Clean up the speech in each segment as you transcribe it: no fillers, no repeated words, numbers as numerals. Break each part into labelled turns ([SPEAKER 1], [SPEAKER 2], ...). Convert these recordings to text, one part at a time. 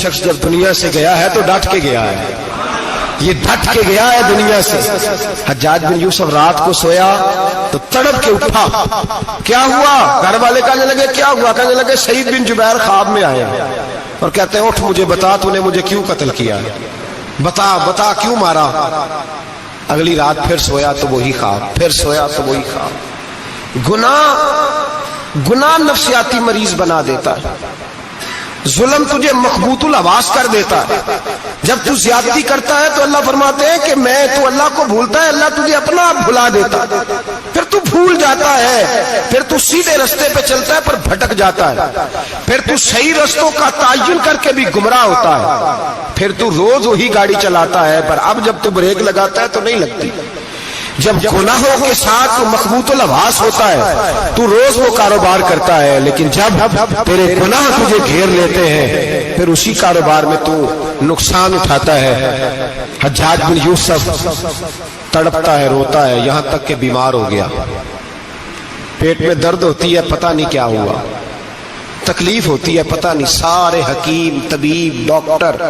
[SPEAKER 1] شخص جب دنیا سے گیا ہے تو ڈٹ کے گیا ہے، یہ ڈٹ کے گیا ہے دنیا سے۔ حجاج بن یوسف رات کو سویا تو تڑپ کے اٹھا، کیا ہوا؟ گھر والے کہنے لگے کیا ہوا؟ کہنے لگے سعید بن جبیر خواب میں آئے اور کہتے ہیں اٹھ مجھے بتا تو نے مجھے کیوں قتل کیا، بتا بتا کیوں مارا؟ اگلی رات پھر سویا تو وہی خواب، پھر سویا تو وہی خواب۔ گناہ نفسیاتی مریض بنا دیتا ہے، ظلم تجھے مخبوط الحواس کر دیتا ہے۔ جب تو زیادتی کرتا ہے تو اللہ فرماتے ہیں کہ میں، تو اللہ کو بھولتا ہے، اللہ تجھے اپنا آپ بھلا دیتا ہے، پھر تو بھول جاتا ہے، پھر تو سیدھے رستے پہ چلتا ہے پر بھٹک جاتا ہے، پھر تو صحیح رستوں کا تعین کر کے بھی گمراہ ہوتا ہے، پھر تو روز وہی گاڑی چلاتا ہے پر اب جب تو بریک لگاتا ہے تو نہیں لگتی۔ جب گناہوں کے ساتھ تو مخبوط الحواس ہوتا ہے تو روز وہ کاروبار کرتا ہے، لیکن جب تیرے گناہ تجھے گھیر لیتے ہیں پھر اسی کاروبار میں تو نقصان اٹھاتا ہے۔ حجاج بن یوسف تڑپتا ہے، روتا ہے، یہاں تک کہ بیمار ہو گیا، پیٹ میں درد ہوتی ہے، پتہ نہیں کیا ہوا، تکلیف ہوتی ہے، پتہ نہیں، سارے حکیم، طبیب، ڈاکٹر،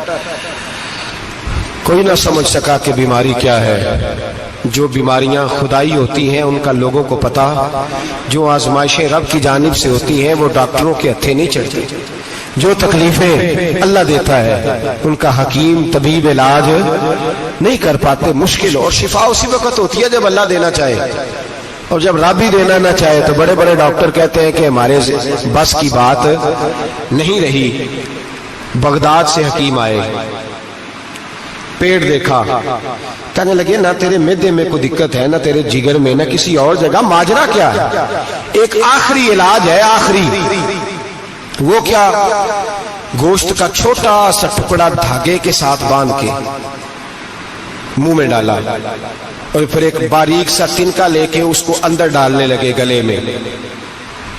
[SPEAKER 1] کوئی نہ سمجھ سکا کہ بیماری کیا ہے۔ جو بیماریاں خدائی ہوتی ہیں ان کا لوگوں کو پتا، جو آزمائشیں رب کی جانب سے ہوتی ہیں وہ ڈاکٹروں کے ہتھے نہیں چڑھتی، جو تکلیفیں اللہ دیتا ہے ان کا حکیم طبیب علاج نہیں کر پاتے، مشکل، اور شفا اسی وقت ہوتی ہے جب اللہ دینا چاہے، اور جب رب ہی دینا نہ چاہے تو بڑے بڑے ڈاکٹر کہتے ہیں کہ ہمارے بس کی بات نہیں رہی۔ بغداد سے حکیم آئے، پیٹ دیکھا، کہنے لگے نہ تیرے معدے میں کوئی دقت ہے، نہ تیرے جگر میں، نہ کسی اور جگہ، ماجرا کیا ہے؟ ایک آخری علاج ہے، آخری، وہ کیا؟ گوشت کا چھوٹا سا ٹکڑا دھاگے کے ساتھ باندھ کے منہ میں ڈالا اور پھر ایک باریک سا تنکا لے کے اس کو اندر ڈالنے لگے گلے میں۔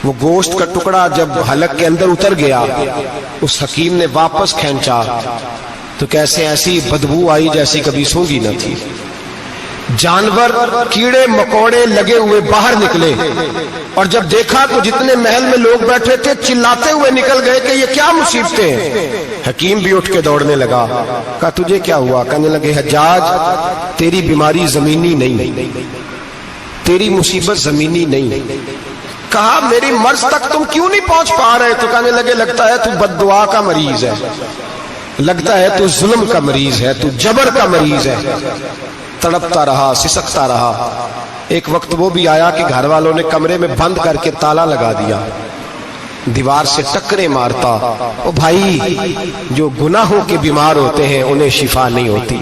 [SPEAKER 1] وہ گوشت کا ٹکڑا جب حلق کے اندر اتر گیا، اس حکیم نے واپس کھینچا تو کیسے ایسی بدبو آئی جیسی کبھی سونگی نہ تھی۔ جانور، کیڑے مکوڑے لگے ہوئے باہر نکلے، اور جب دیکھا تو جتنے محل میں لوگ بیٹھے تھے چلاتے ہوئے نکل گئے کہ یہ کیا مصیبتیں ہیں۔ حکیم بھی اٹھ کے دوڑنے لگا، کہا تجھے کیا ہوا؟ کہنے لگے حجاج تیری بیماری زمینی نہیں، تیری مصیبت زمینی نہیں۔ کہا میری مرض تک تم کیوں نہیں پہنچ پا رہے؟ تو کہنے لگے لگتا ہے تو بد دعا کا مریض ہے، لگتا ہے تو ظلم کا مریض ہے، تو جبر کا مریض ہے۔ تڑپتا رہا، سسکتا رہا۔ ایک وقت وہ بھی آیا کہ گھر والوں نے کمرے میں بند کر کے تالا لگا دیا، دیوار سے ٹکرے مارتا۔ او بھائی، جو گناہوں کے بیمار ہوتے ہیں انہیں شفا نہیں ہوتی،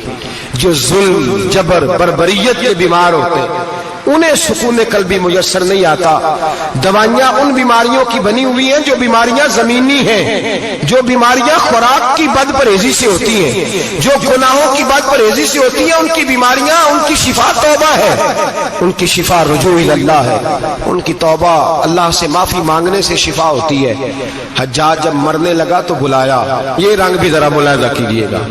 [SPEAKER 1] جو ظلم، جبر، بربریت کے بیمار ہوتے ہیں انہیں سکون قلبی میسر نہیں آتا۔ دوائیاں ان بیماریوں کی بنی ہوئی ہیں جو بیماریاں زمینی ہیں، جو بیماریاں خوراک کی بد پرہیزی سے ہوتی ہیں، جو گناہوں کی بد پرہیزی سے ہوتی ہیں، ان کی بیماریاں، ان کی شفا توبہ ہے، ان کی شفا رجوع اللہ ہے، ان کی توبہ اللہ سے معافی مانگنے سے شفا ہوتی ہے۔ حجاج جب مرنے لگا تو بلایا، یہ رنگ بھی ذرا ملاحظہ کیجیے گا،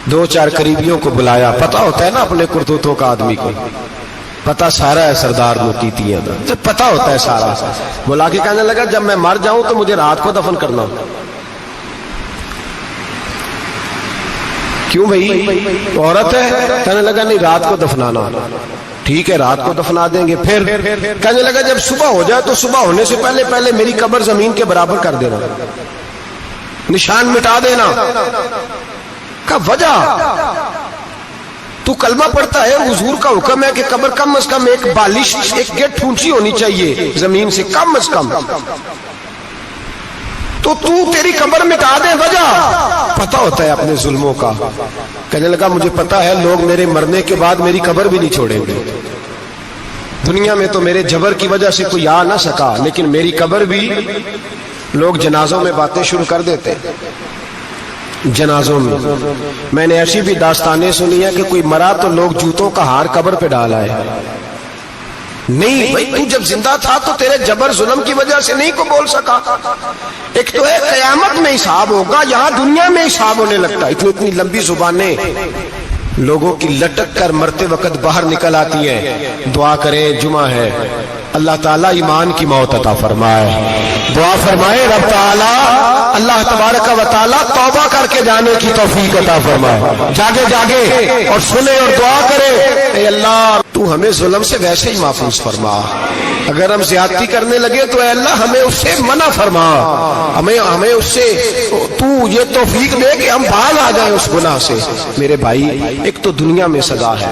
[SPEAKER 1] دو چار قریبیوں کو بلایا، پتہ ہوتا ہے نا اپنے کرتوتوں کا آدمی کو، پتہ سارا ہے سردار موتیتیاں تو پتہ ہوتا ہے سارا۔ بلا کے کہنے لگا جب میں مر جاؤں تو مجھے رات کو دفن کرنا۔ کیوں بھائی؟ عورت ہے؟ کہنے لگا نہیں، رات کو دفنانا۔ ٹھیک ہے، رات کو دفنا دیں گے۔ پھر کہنے لگا جب صبح ہو جائے تو صبح ہونے سے پہلے پہلے میری قبر زمین کے برابر کر دینا، نشان مٹا دینا۔ کا وجہ تو کلمہ پڑھتا ہے، حضور کا حکم ہے کہ قبر کم از کم ایک بالش، ایک گیٹ اونچی ہونی چاہیے زمین سے، کم از کم، تو تیری قبر مٹا دے۔ وجہ پتہ ہوتا ہے اپنے ظلموں کا۔ کہنے لگا مجھے پتہ ہے لوگ میرے مرنے کے بعد میری قبر بھی نہیں چھوڑیں گے، دنیا میں تو میرے جبر کی وجہ سے کوئی آ نہ سکا، لیکن میری قبر بھی لوگ جنازوں میں باتیں شروع کر دیتے، جنازوں میں نے ایسی بھی داستانیں سنی ہیں کہ کوئی مرا تو لوگ جوتوں کا ہار قبر پہ ڈال آئے۔ نہیں بھائی، تو جب زندہ تھا تو تیرے جبر ظلم کی وجہ سے نہیں کو بول سکا۔ ایک تو ہے قیامت میں حساب ہوگا، یہاں دنیا میں حساب ہونے لگتا۔ اتنی لمبی زبانیں لوگوں کی لٹک کر مرتے وقت باہر نکل آتی ہیں۔ دعا کریں، جمعہ ہے، اللہ تعالیٰ ایمان کی موت عطا فرمائے. دعا فرمائے رب تعالیٰ اللہ تبارک و تعالیٰ توبہ کر کے جانے کی توفیق عطا فرمائے. جاگے جاگے اور سنے اور دعا کرے اے اللہ تو ہمیں ظلم سے ویسے ہی محفوظ فرما. اگر ہم زیادتی کرنے لگے تو اے اللہ ہمیں اس سے منع فرما. ہمیں اس سے تو یہ توفیق دے کہ ہم باز آ جائیں اس گناہ سے. میرے بھائی ایک تو دنیا میں سزا ہے,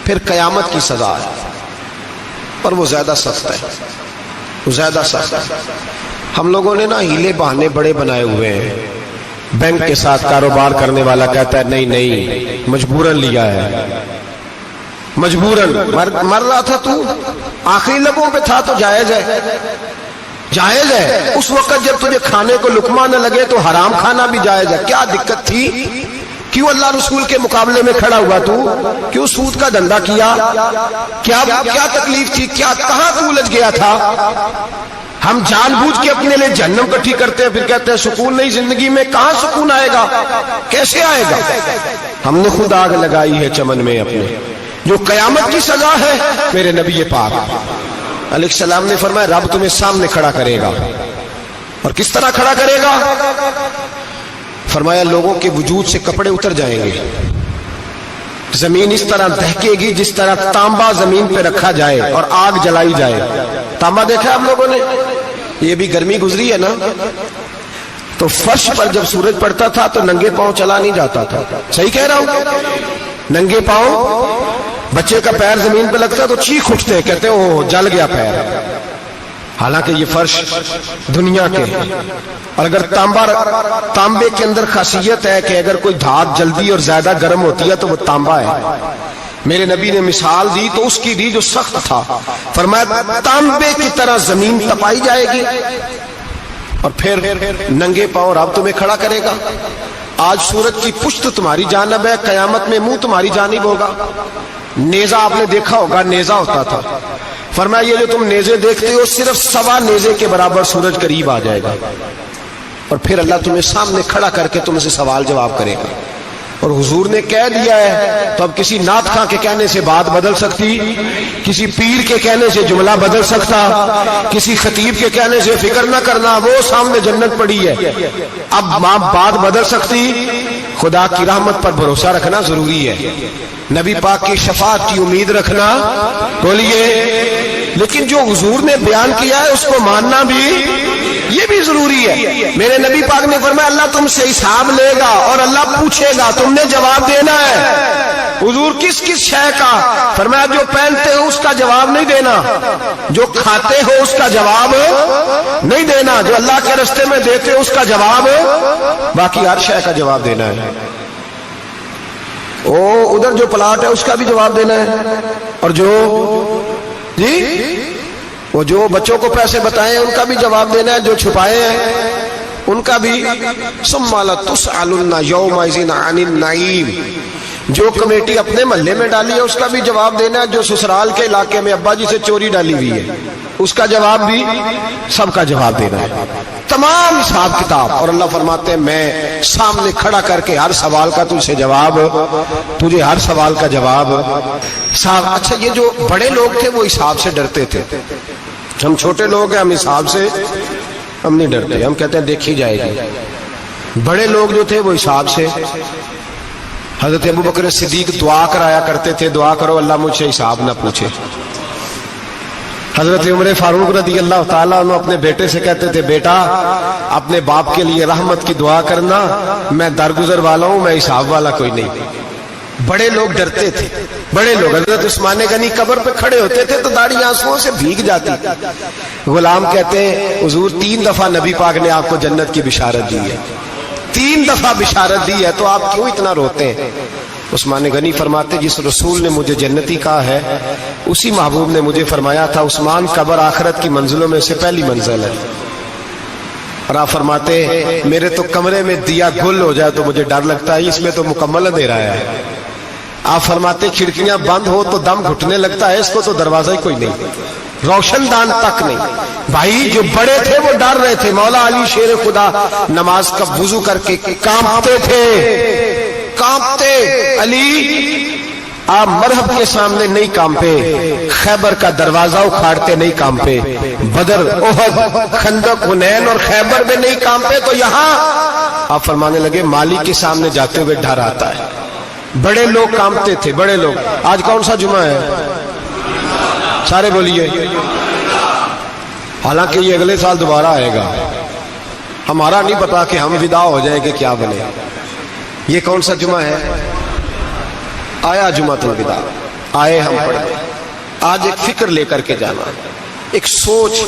[SPEAKER 1] پھر قیامت کی سزا ہے, اور وہ زیادہ سخت ہے, وہ زیادہ سخت ہے. ہم لوگوں نے نا ہیلے بہانے بڑے بنائے ہوئے ہیں. بینک کے ساتھ کاروبار کرنے والا کہتا ہے نہیں نہیں مجبوراً لیا ہے, مجبوراً. مر رہا تھا تو آخری لبوں پہ تھا تو جائز ہے, جائز ہے. اس وقت جب تجھے کھانے کو لقمہ نہ لگے تو حرام کھانا بھی جائز ہے. کیا دقت تھی؟ کیوں اللہ رسول کے مقابلے میں کھڑا ہوا تو؟ کیوں سود کا دھندا کیا؟ کیا تکلیف تھی؟ کیا کہاں تو الجھ گیا تھا؟ ہم جان بوجھ کے اپنے لیے جہنم کٹھی کرتے ہیں, پھر کہتے ہیں سکون نہیں زندگی میں. کہاں سکون آئے گا؟ کیسے آئے گا؟ ہم نے خود آگ لگائی ہے چمن میں اپنے. جو قیامت کی سزا ہے میرے نبی پاک علیہ السلام نے فرمایا رب تمہیں سامنے کھڑا کرے گا. اور کس طرح کھڑا کرے گا؟ فرمایا لوگوں کے وجود سے کپڑے اتر جائیں گے, زمین اس طرح دہکے گی جس طرح تانبا زمین پہ رکھا جائے اور آگ جلائی جائے. تانبا دیکھا ہے آپ لوگوں نے؟ یہ بھی گرمی گزری ہے نا, تو فرش پر جب سورج پڑتا تھا تو ننگے پاؤں چلا نہیں جاتا تھا. صحیح کہہ رہا ہوں؟ ننگے پاؤں, بچے کا پیر زمین پہ لگتا تو چیخ اٹھتے, کہتے ہیں وہ جل گیا پیر. حالانکہ یہ فرش دنیا کے ہیں. اور اگر تانبے کے اندر خاصیت ہے کہ اگر کوئی دھات جلدی اور زیادہ گرم ہوتی ہے تو وہ تانبا ہے. میرے نبی نے مثال دی تو اس کی دی جو سخت تھا. فرمایا تانبے کی طرح زمین تپائی جائے گی اور پھر ننگے پاؤں رب تمہیں کھڑا کرے گا. آج سورج کی پشت تمہاری جانب ہے, قیامت میں منہ تمہاری جانب ہوگا. نیزہ آپ نے دیکھا ہوگا, نیزہ ہوتا تھا. فرمایا یہ جو تم نیزے دیکھتے ہو صرف سوا نیزے کے برابر سورج قریب آ جائے گا, اور پھر اللہ تمہیں سامنے کھڑا کر کے تم سے سوال جواب کرے گا. اور حضور نے کہہ دیا ہے تو اب کسی نعت خواں کے کہنے سے بات بدل سکتی, کسی پیر کے کہنے سے جملہ بدل سکتا, کسی خطیب کے کہنے سے فکر نہ کرنا وہ سامنے جنت پڑی ہے, اب بات بدل سکتی. خدا کی رحمت پر بھروسہ رکھنا ضروری ہے, نبی پاک کی شفاعت کی امید رکھنا. بولیے. لیکن جو حضور نے بیان کیا ہے اس کو ماننا بھی یہ بھی ضروری ہے. میرے نبی پاک نے فرمایا اللہ تم سے حساب لے گا اور اللہ پوچھے گا, تم نے جواب دینا ہے. حضور کس کس شے کا؟ فرمایا جو پہنتے ہو اس کا جواب نہیں دینا, جو کھاتے ہو اس کا جواب نہیں دینا, جو اللہ کے راستے میں دیتے ہو اس کا جواب, باقی ہر شے کا جواب دینا ہے. ادھر جو پلاٹ ہے اس کا بھی جواب دینا ہے, اور جو وہ جو بچوں کو پیسے بتائے ان کا بھی جواب دینا ہے, جو چھپائے ہیں ان کا بھی. ثم لتسألن یومئذ عن النعیم. جو کمیٹی اپنے محلے میں ڈالی ہے اس کا بھی جواب دینا ہے, جو سسرال کے علاقے میں ابا جی سے چوری ڈالی ہوئی ہے اس کا جواب بھی, سب کا جواب دینا ہے, تمام حساب کتاب. اور اللہ فرماتے ہیں میں سامنے کھڑا کر کے ہر سوال کا تجھ سے جواب, تجھے ہر سوال کا جواب. اچھا یہ جو بڑے لوگ تھے وہ حساب سے ڈرتے تھے, ہم چھوٹے لوگ ہیں ہم حساب سے ہم نہیں ڈرتے, ہم کہتے ہیں دیکھی جائے گی. بڑے لوگ جو تھے وہ حساب سے. حضرت ابو بکر صدیق دعا کرایا کرتے تھے, دعا کرو اللہ مجھ سے حساب نہ پوچھے. حضرت عمر فاروق رضی اللہ تعالیٰ عنہ اپنے بیٹے سے کہتے تھے بیٹا اپنے باپ کے لیے رحمت کی دعا کرنا, میں درگزر والا ہوں, میں حساب والا کوئی نہیں. بڑے لوگ ڈرتے تھے, بڑے لوگ. حضرت عثمان غنی قبر پہ کھڑے ہوتے تھے تو داڑھی آنسوؤں سے بھیگ جاتی. غلام کہتے ہیں حضور 3 دفعہ نبی پاک نے آپ کو جنت کی بشارت دی ہے, 3 دفعہ بشارت دی ہے, تو آپ کیوں اتنا روتے ہیں؟ عثمان غنی فرماتے جس رسول نے مجھے جنتی کہا ہے اسی محبوب نے مجھے فرمایا تھا عثمان قبر آخرت کی منزلوں میں سے پہلی منزل ہے. اور آپ فرماتے میرے تو کمرے میں دیا گل ہو جائے تو مجھے ڈر لگتا ہے, اس میں تو مکمل اندھیرا ہے. آپ فرماتے کھڑکیاں بند ہو تو دم گھٹنے لگتا ہے, اس کو تو دروازہ ہی کوئی نہیں, روشن دان تک نہیں. بھائی جو بڑے تھے وہ ڈر رہے تھے. مولا علی شیر خدا نماز کا وضو کر کے کانپتے تھے, کانپتے. علی آپ مرحب کے سامنے نہیں کانپے، خیبر کا دروازہ اکھاڑتے نہیں کانپے، بدر، احد، خندق، حنین اور خیبر میں نہیں کانپے، تو یہاں آپ فرمانے لگے مالک کے سامنے جاتے ہوئے ڈر آتا ہے۔ بڑے لوگ کانپتے تھے، بڑے لوگ۔ آج کون سا جمعہ ہے؟ سارے بولیے۔ حالانکہ یہ اگلے سال دوبارہ آئے گا، ہمارا نہیں پتا کہ ہم ودا ہو جائیں کہ کیا بنے۔ یہ کون سا جمعہ ہے؟ آیا جمعۃ الوداع، آئے ہم پڑھے۔ آج ایک فکر لے کر کے جانا، ایک سوچ،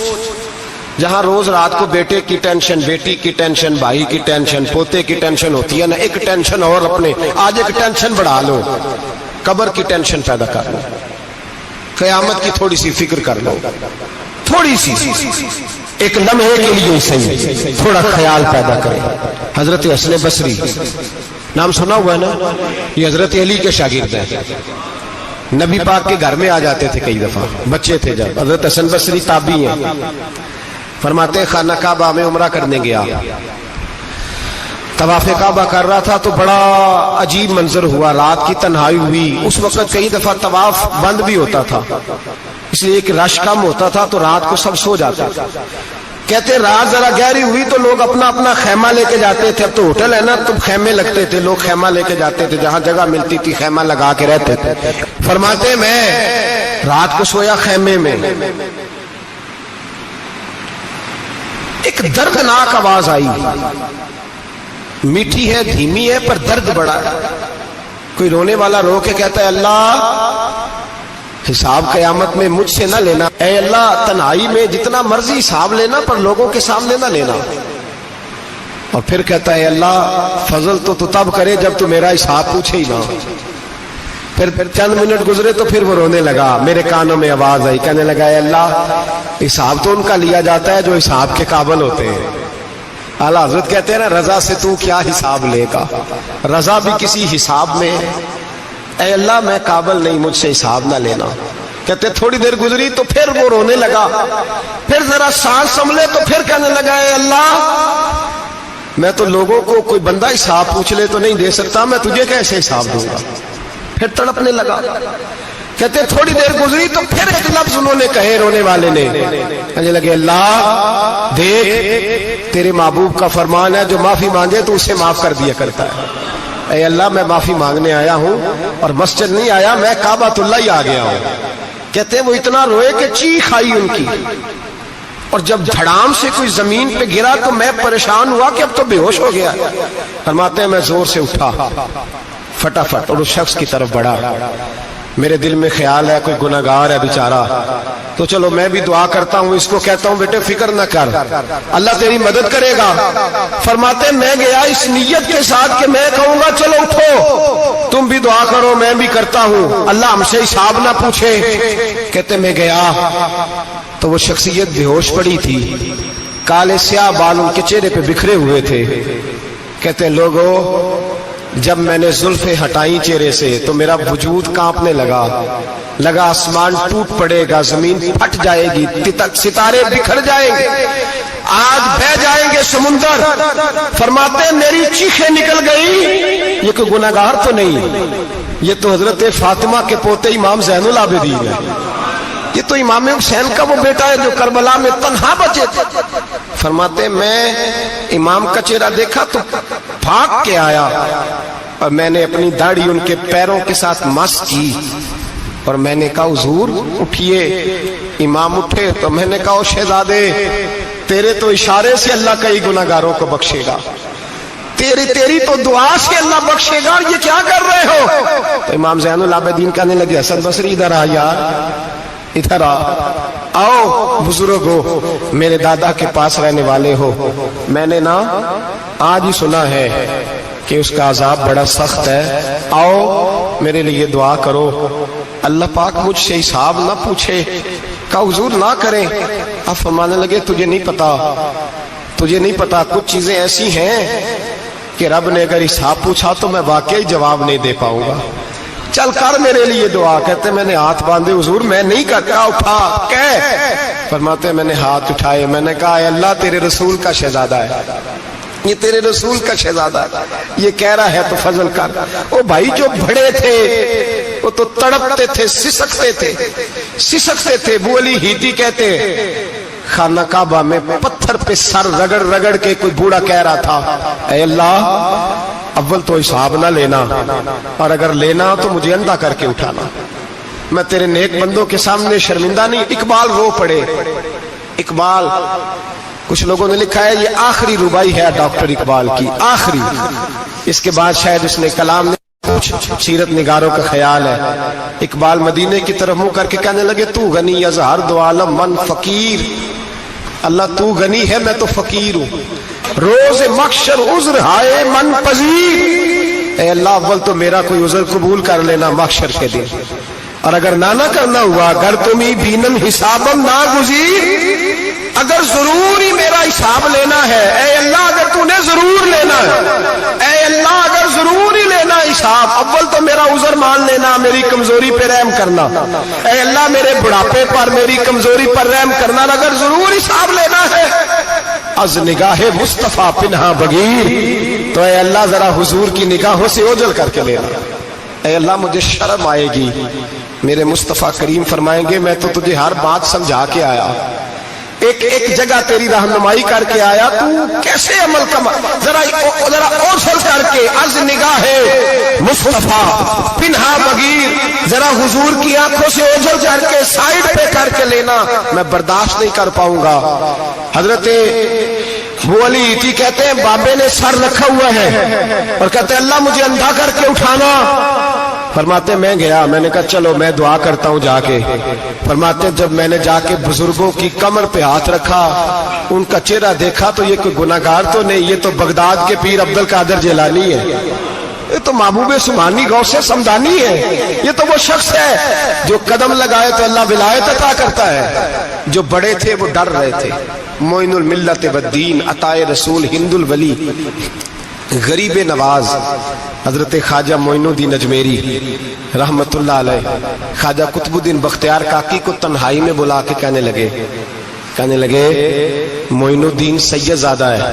[SPEAKER 1] جہاں روز رات کو بیٹے کی ٹینشن، بیٹی کی ٹینشن، بھائی کی ٹینشن، پوتے کی ٹینشن ہوتی ہے نا، ایک ٹینشن اور اپنے آج ایک ٹینشن بڑھا لو، قبر کی ٹینشن پیدا کر لو، قیامت کی تھوڑی سی فکر کر لو، تھوڑی سی، ایک لمحے کے لیے صحیح تھوڑا خیال پیدا کرے۔ حضرت حسن بصری نام سنا ہوا ہے نا، یہ حضرت علی کے شاگرد ہیں، نبی پاک کے گھر میں آ جاتے تھے کئی دفعہ، بچے تھے جب۔ حضرت حسن بصری تابعی ہیں، فرماتے خانہ کعبہ میں عمرہ کرنے گیا، طواف کعبہ کر رہا تھا تو بڑا عجیب منظر ہوا، رات کی تنہائی ہوئی۔ اس وقت کئی دفعہ طواف بند بھی ہوتا تھا، اس لیے کہ رش کم ہوتا تھا تو رات کو سب سو جاتے تھے۔ کہتے رات ذرا گہری ہوئی تو لوگ اپنا اپنا خیمہ لے کے جاتے تھے، اب تو ہوٹل ہے نا تو خیمے لگتے تھے، لوگ خیمہ لے کے جاتے تھے، جہاں جگہ ملتی تھی خیمہ لگا کے رہتے تھے۔ فرماتے میں رات کو سویا خیمے میں، ایک دردناک آواز آئی، میٹھی ہے، دھیمی ہے، پر درد بڑا ہے۔ کوئی رونے والا رو کے کہتا ہے اللہ حساب قیامت میں مجھ سے نہ لینا، اے اللہ تنہائی میں جتنا مرضی حساب لینا پر لوگوں کے سامنے نہ لینا۔ اور پھر کہتا ہے اللہ فضل تو تب کرے جب تو میرا حساب پوچھے ہی نہ۔ پھر چند منٹ گزرے تو پھر وہ رونے لگا، میرے کانوں میں آواز آئی، کہنے لگا اے اللہ حساب تو ان کا لیا جاتا ہے جو حساب کے قابل ہوتے ہیں۔ اعلیٰ حضرت کہتے ہیں نا رضا سے تو کیا حساب لے گا، رضا بھی کسی حساب میں ہے۔ اے اللہ میں قابل نہیں، مجھ سے حساب نہ لینا۔ کہتے تھوڑی دیر گزری تو پھر وہ رونے لگا، پھر ذرا سانس سنبھلے تو پھر کہنے لگا اے اللہ میں تو لوگوں کو کوئی بندہ حساب پوچھ لے تو نہیں دے سکتا، میں تجھے کیسے حساب دوں گا۔ پھر تڑپنے لگا۔ کہتے تھوڑی دیر گزری تو پھر ایک لفظ انہوں نے کہے، رونے والے نے، کہنے لگے اللہ دیکھ تیرے محبوب کا فرمان ہے جو معافی مانگے تو اسے معاف کر دیا کرتا ہے۔ اے اللہ میں معافی مانگنے آیا ہوں اور مسجد نہیں آیا، میں کعبۃ اللہ ہی آ گیا ہوں۔ کہتے ہیں وہ اتنا روئے کہ چیخ آئی ان کی، اور جب دھڑام سے کوئی زمین پہ گرا تو میں پریشان ہوا کہ اب تو بے ہوش ہو گیا۔ فرماتے ہیں میں زور سے اٹھا فٹافٹ اور اس شخص کی طرف بڑھا، میرے دل میں خیال ہے کوئی گناہگار ہے بیچارہ، تو چلو میں بھی دعا کرتا ہوں، اس کو کہتا ہوں بیٹے فکر نہ کر، اللہ تیری مدد کرے گا۔ فرماتے میں گیا اس نیت کے ساتھ کہ میں کہوں گا چلو اٹھو تم بھی دعا کرو، میں بھی کرتا ہوں، اللہ ہم سے حساب نہ پوچھے۔ کہتے میں گیا تو وہ شخصیت بے ہوش پڑی تھی، کالے سیاہ بال ان کے چہرے پہ بکھرے ہوئے تھے۔ کہتے لوگوں جب میں نے زلفیں ہٹائیں چہرے سے تو میرا وجود کانپنے لگا آسمان ٹوٹ پڑے گا، زمین پھٹ جائے گی، ستارے بکھر جائیں گے، آج بہہ جائیں گے سمندر۔ فرماتے میری چیخیں نکل گئی، یہ کوئی گناہگار تو نہیں، یہ تو حضرت فاطمہ کے پوتے امام زین العابدین ہے، یہ تو امام حسین کا وہ بیٹا ہے جو کربلا میں تنہا بچے تھے۔ فرماتے میں امام کا چہرہ دیکھا تو بھاگ کے آیا اور میں نے اپنی داڑھی ان کے پیروں کے ساتھ مس کی اور میں نے کہا حضور اٹھئے۔ امام اٹھے تو میں نے کہا شہزادے تیرے تو اشارے سے اللہ کئی گناہگاروں کو بخشے گا، تیری تو دعا سے اللہ بخشے گا، یہ کیا کر رہے ہو؟ تو امام زین العابدین کہنے لگے حسن بصری ادھر آ یار، ادھر آؤ بزرگ ہو، میرے دادا کے پاس رہنے والے ہو، میں نے نا آج ہی سنا ہے کہ اس کا عذاب بڑا سخت ہے، آؤ میرے لیے دعا کرو، اللہ پاک مجھ سے حساب نہ پوچھے۔ کہا حضور نہ کریں۔ اب فرمانے لگے تجھے نہیں پتا کچھ چیزیں ایسی ہیں کہ رب نے اگر حساب پوچھا تو میں واقعی جواب نہیں دے پاؤں گا، چل کر میرے لیے دعا۔ کہتے میں نے ہاتھ باندھے حضور میں نہیں کرتا، اٹھا کہہ۔ فرماتے میں نے ہاتھ اٹھائے، میں نے کہا اے اللہ تیرے رسول کا شہزادہ ہے، یہ تیرے رسول کا شہزادہ ہے، یہ کہہ رہا ہے تو فضل کر۔ او بھائی جو بڑے تھے وہ تو تڑپتے تھے، سسکتے تھے۔ ابو علی ہیتی کہتے خانہ کعبہ میں پتھر پہ سر رگڑ رگڑ کے کوئی بوڑھا کہہ رہا تھا، اے اللہ اول تو حساب نہ لینا، اور اگر لینا تو مجھے اندھا کر کے اٹھانا، میں تیرے نیک بندوں کے سامنے شرمندہ نہیں۔ اقبال رو پڑے۔ اقبال، کچھ لوگوں نے لکھا ہے یہ آخری ربائی ہے ڈاکٹر اقبال کی، آخری، اس کے بعد شاید اس نے کلام نے کچھ سیرت نگاروں کا خیال ہے۔ اقبال مدینے کی طرف منہ کر کے کہنے لگے تو غنی از ہر دو عالم من فقیر، اللہ تو غنی ہے میں تو فقیر ہوں، روز محشر عذر ہائے من پذیر، اے اللہ اول تو میرا کوئی عذر قبول کر لینا محشر کے دن، اور اگر نہ کرنا ہوا اگر تمہیں بینن حسابم ناگزیر، اگر ضرور ہی میرا حساب لینا ہے، اے اللہ اگر تو نے ضرور لینا ہے، اے اللہ اگر ضرور ہی لینا حساب، اول تو میرا عذر مان لینا، میری کمزوری پہ رحم کرنا، اے اللہ میرے بڑھاپے پر میری کمزوری پر رحم کرنا، اگر ضرور حساب لینا ہے از نگاہ مصطفیٰ پنہا بغیر، تو اے اللہ ذرا حضور کی نگاہوں سے اوجھل کر کے لینا، اے اللہ مجھے شرم آئے گی۔ میرے مصطفیٰ کریم فرمائیں گے میں تو تجھے ہر بات سمجھا کے آیا، ایک جگہ تیری رہنمائی کر کے آیا، تو کیسے عمل کما، ذرا اوصل کر کے از نگاہ مصطفیٰ پنہا بغیر، ذرا حضور کی آنکھوں سے اوجھل کر کے سائڈ پہ کر کے لینا، میں برداشت نہیں کر پاؤں گا۔ حضرت ابو علی ایتی کہتے ہیں بابے نے سر رکھا ہوا ہے اور کہتے ہیں اللہ مجھے اندھا کر کے اٹھانا، فرماتے میں گیا، میں نے کہا چلو میں دعا کرتا ہوں جا کے، فرماتے جب میں نے جا کے بزرگوں کی کمر پہ ہاتھ رکھا، ان کا چہرہ دیکھا تو یہ کوئی گناہگار تو نہیں، یہ تو بغداد کے پیر عبد القادر جیلانی ہے، یہ تو محبوب سبحانی غوث سمدانی ہے، یہ تو وہ شخص ہے جو قدم لگائے تو اللہ ولایت عطا کرتا ہے۔ جو بڑے تھے وہ ڈر رہے تھے، معین الملت والدین، عطائے رسول، ہند الولی، غریب نواز حضرت خواجہ معین الدین اجمیری رحمت اللہ علیہ، خواجہ قطب الدین بختیار کاکی کو تنہائی میں بلا کے کہنے لگے معین الدین سید زادہ ہے،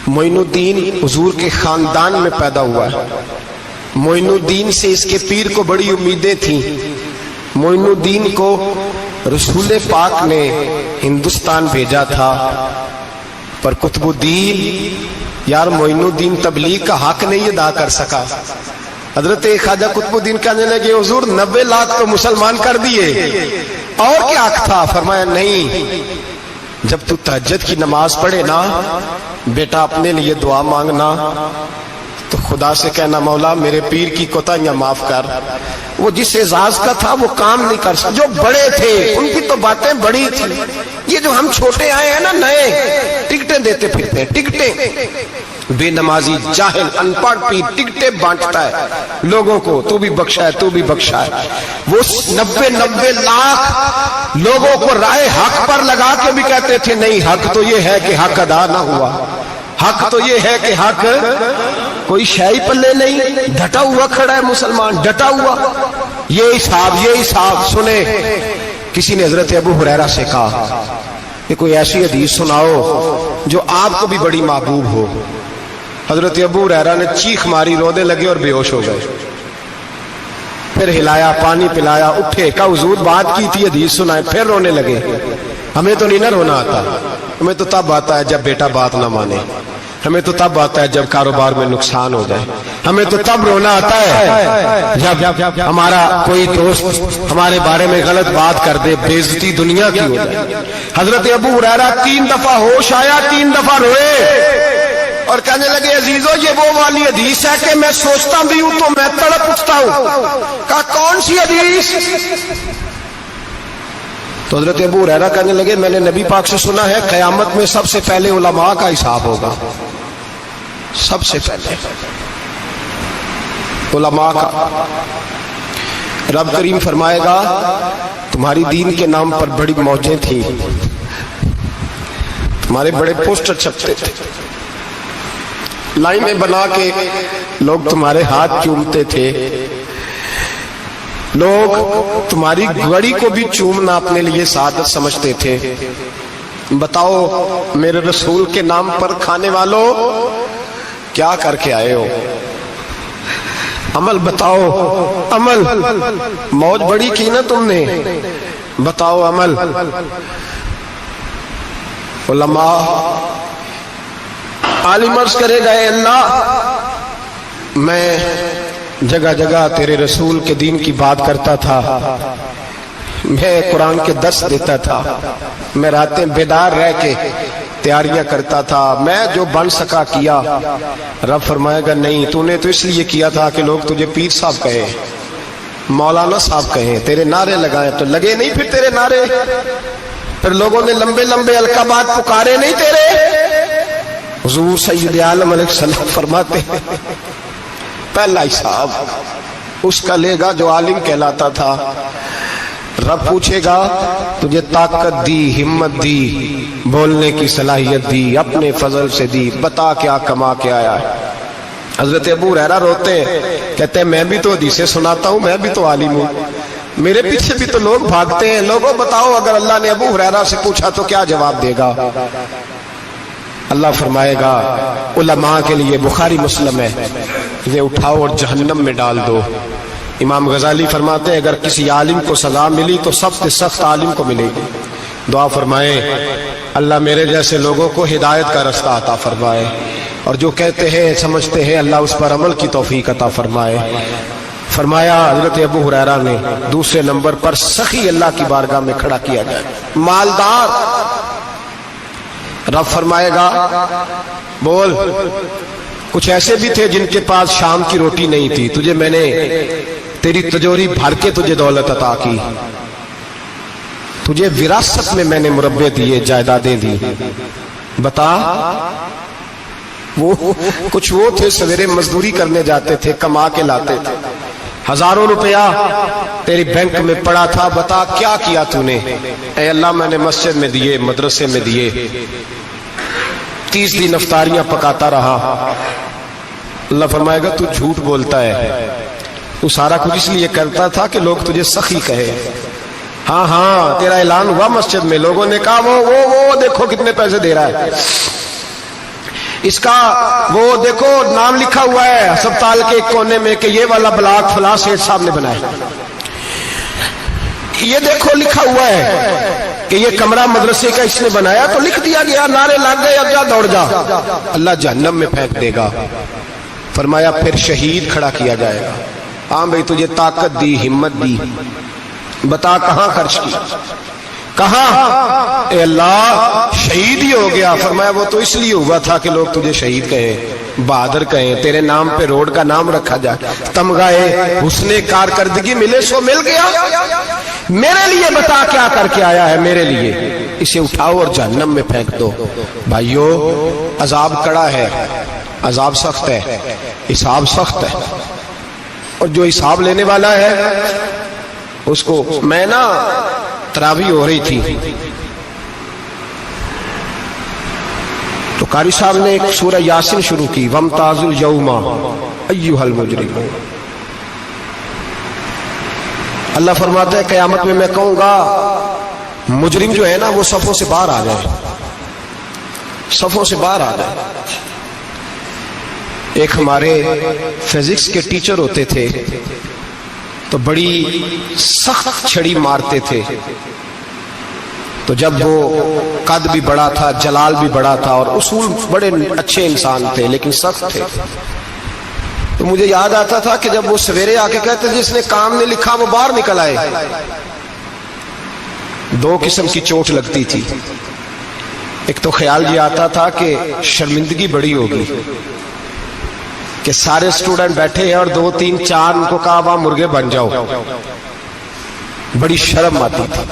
[SPEAKER 1] معین الدین حضور کے خاندان میں پیدا ہوا ہے، معین الدین سے اس کے پیر کو بڑی امیدیں تھیں، معین الدین کو رسول پاک نے ہندوستان بھیجا تھا، پر قطب الدین یار معین الدین تبلیغ کا حق نہیں ادا کر سکا۔ حضرت خواجہ قطب الدین کہنے لگے حضور 90 لاکھ تو مسلمان کر دیے، اور کیا حق تھا؟ فرمایا نہیں، جب تو تہجد کی نماز پڑھے نا بیٹا اپنے لیے دعا مانگنا، تو خدا سے کہنا مولا میرے پیر کی کوتاہیاں معاف کر، وہ جس اعزاز کا تھا وہ کام نہیں کر سکتا، جو بڑے تھے ان کی تو باتیں بڑی تھی، یہ جو ہم چھوٹے آئے ہیں نا نئے، ٹکٹیں دیتے پھرتے ہیں، ٹکٹیں، بے نمازی جاہل ان پڑھ پیر ٹکٹیں بانٹتا ہے لوگوں کو، تو بھی بخشا ہے تو بھی بخشا ہے، وہ 90 لاکھ لوگوں کو رائے حق پر لگا کے بھی کہتے تھے نہیں حق تو یہ ہے کہ حق ادا نہ ہوا، حق تو یہ ہے کہ حق کوئی شے پلے نہیں، ڈٹا ہوا کھڑا ہے مسلمان، ڈٹا ہوا، یہ حساب سنے۔ کسی نے حضرت ابو ہریرہ سے کہا کہ کوئی ایسی حدیث سناؤ جو آپ کو بھی بڑی محبوب ہو۔ حضرت ابو ہریرہ نے چیخ ماری، رونے لگے اور بے ہوش ہو گئے، پھر ہلایا، پانی پلایا، اٹھے، کہا حضور بات کی تھی حدیث سنائے، پھر رونے لگے۔ ہمیں تو نہیں نہ رونا آتا، ہمیں تو تب آتا ہے جب بیٹا بات نہ مانے، ہمیں تو تب آتا ہے جب کاروبار میں نقصان ہو جائے، ہمیں تو تب رونا آتا ہے جب ہمارا کوئی دوست ہمارے بارے میں غلط بات کر دے، بے عزتی دنیا کی ہو جائے۔ حضرت ابو ہریرہ 3 دفعہ ہوش آیا، 3 دفعہ روئے اور کہنے لگے عزیزو یہ وہ والی حدیث ہے کہ میں سوچتا بھی ہوں تو میں تڑپ اٹھتا ہوں۔ کہا کون سی حدیث؟ تو حضرت ابو ہریرہ کہنے لگے میں نے نبی پاک سے سنا ہے قیامت میں سب سے پہلے علماء کا حساب ہوگا، سب سے پہلے علماء کا۔ رب کریم فرمائے گا تمہاری دین کے نام پر بڑی موجیں تھیں، تمہارے بڑے پوسٹر چھپتے تھے، لائنیں بنا کے لوگ تمہارے ہاتھ چومتے تھے، لوگ تمہاری گھڑی کو بھی چومنا اپنے لیے سعادت سمجھتے تھے۔ بتاؤ میرے رسول کے نام پر کھانے والوں کیا کر کے آئے ہو؟ عمل بتاؤ، عمل، موج بڑی کی نا تم نے، بتاؤ عمل۔ علماء عالم عرض کرے گا اے اللہ میں جگہ جگہ تیرے رسول کے دین کی بات کرتا تھا، میں قرآن کے درس دیتا تھا، میں راتیں بیدار رہ کے تیاریاں کرتا تھا، میں جو بن سکا کیا۔ رب فرمائے گا نہیں، تو نے تو اس لیے کیا تھا کہ لوگ تجھے پیر صاحب کہیں، مولانا صاحب کہیں، تیرے نعرے لگائے تو لگے نہیں پھر تیرے نعرے، پھر لوگوں نے لمبے لمبے القابات پکارے نہیں تیرے۔ حضور سید عالم علیہ السلام فرماتے ہیں پہلا حساب اس کا لے گا جو عالم کہلاتا تھا۔ رب پوچھے گا تجھے طاقت دی، ہمت دی، بولنے کی صلاحیت دی، اپنے فضل سے دی، بتا کیا کما کے آیا ہے۔ حضرت ابو ہریرہ روتے ہیں، کہتے ہیں میں بھی تو حدیثیں سناتا ہوں، میں بھی تو عالم ہوں، میرے پیچھے بھی تو لوگ بھاگتے ہیں، لوگوں بتاؤ اگر اللہ نے ابو ہریرہ سے پوچھا تو کیا جواب دے گا؟ اللہ فرمائے گا علماء کے لیے بخاری مسلم ہے، انہیں اٹھاؤ اور جہنم میں ڈال دو۔ امام غزالی فرماتے ہیں اگر کسی عالم کو سزا ملی تو سب سے سخت عالم کو ملے گی۔ دعا فرمائے اللہ میرے جیسے لوگوں کو ہدایت کا رستہ عطا فرمائے، اور جو کہتے ہیں سمجھتے ہیں اللہ اس پر عمل کی توفیق عطا فرمائے۔ فرمایا حضرت ابو ہریرہ نے دوسرے نمبر پر سخی اللہ کی بارگاہ میں کھڑا کیا جائے، مالدار۔ رب فرمائے گا بول، کچھ ایسے بھی تھے جن کے پاس شام کی روٹی نہیں تھی، تجھے میں نے تیری تجوری بھر کے تجھے دولت عطا کی، تجھے وراثت میں نے مربے دیے، جائیدادیں دی، بتا۔ وہ کچھ وہ تھے سویرے مزدوری کرنے جاتے تھے، کما کے لاتے تھے، ہزاروں روپیہ تیری بینک میں پڑا تھا، بتا کیا کیا تو نے؟ اے اللہ میں نے مسجد میں دیے، مدرسے میں دیے، 30 دن افطاریاں پکاتا رہا۔ اللہ فرمائے گا تو جھوٹ بولتا ہے، تو سارا کچھ اس لیے کرتا تھا کہ لوگ تجھے سخی کہے۔ ہاں ہاں تیرا اعلان ہوا مسجد میں، لوگوں نے کہا وہ دیکھو کتنے پیسے دے رہا ہے، اس کا وہ دیکھو نام لکھا ہوا ہے ہسپتال کے ایک کونے میں کہ یہ والا بلاک فلاں سیٹھ صاحب نے بنایا، یہ دیکھو لکھا ہوا ہے کہ یہ کمرہ مدرسے کا اس نے بنایا، تو لکھ دیا گیا، نعرے لگ گئے، اب جا دوڑ جا۔ اللہ جہنم میں پھینک دے گا۔ فرمایا پھر شہید کھڑا کیا جائے گا، ہاں بھائی تجھے طاقت دی، ہمت دی، بتا کہاں خرچ کی، کہاں؟ اے اللہ شہید ہی ہو گیا۔ فرمایا وہ تو اس لیے ہوا تھا کہ لوگ تجھے شہید کہیں، بہادر کہیں، تیرے نام پہ روڈ کا نام رکھا جائے، تمغائے حسن کارکردگی ملے سو مل گیا۔ میرے لیے بتا کیا کر کے آیا ہے، میرے لیے، اسے اٹھاؤ اور جہنم میں پھینک دو۔ بھائیو عذاب کڑا ہے، عذاب سخت ہے، حساب سخت ہے، اور جو حساب لینے والا ہے اس کو، میں نا تراویح ہو رہی تھی تو قاری صاحب نے ایک سورہ یاسین شروع کی، وَامْتَازُوا الْيَوْمَ أَيُّهَا الْمُجْرِمُونَ۔ اللہ فرماتا ہے قیامت میں کہوں گا مجرم جو ہے نا وہ صفوں سے باہر آ جائے، صفوں سے باہر آ جائے۔ ایک ہمارے فزکس کے ٹیچر ہوتے تھے تو بڑی سخت چھڑی مارتے تھے، تو جب وہ قد بھی بڑا تھا، جلال بھی بڑا تھا، اور اصول بڑے اچھے انسان تھے لیکن سخت تھے، تو مجھے یاد آتا تھا کہ جب وہ سویرے آ کے کہتے جس نے کام نے لکھا وہ باہر نکل آئے، دو قسم کی چوٹ لگتی تھی۔ ایک تو خیال یہ آتا تھا کہ شرمندگی بڑی ہوگی کہ سارے اسٹوڈنٹ بیٹھے ہیں اور 2 3 4 ان کو کہا وہاں مرغے بن جاؤ، بڑی شرم آتی تھی۔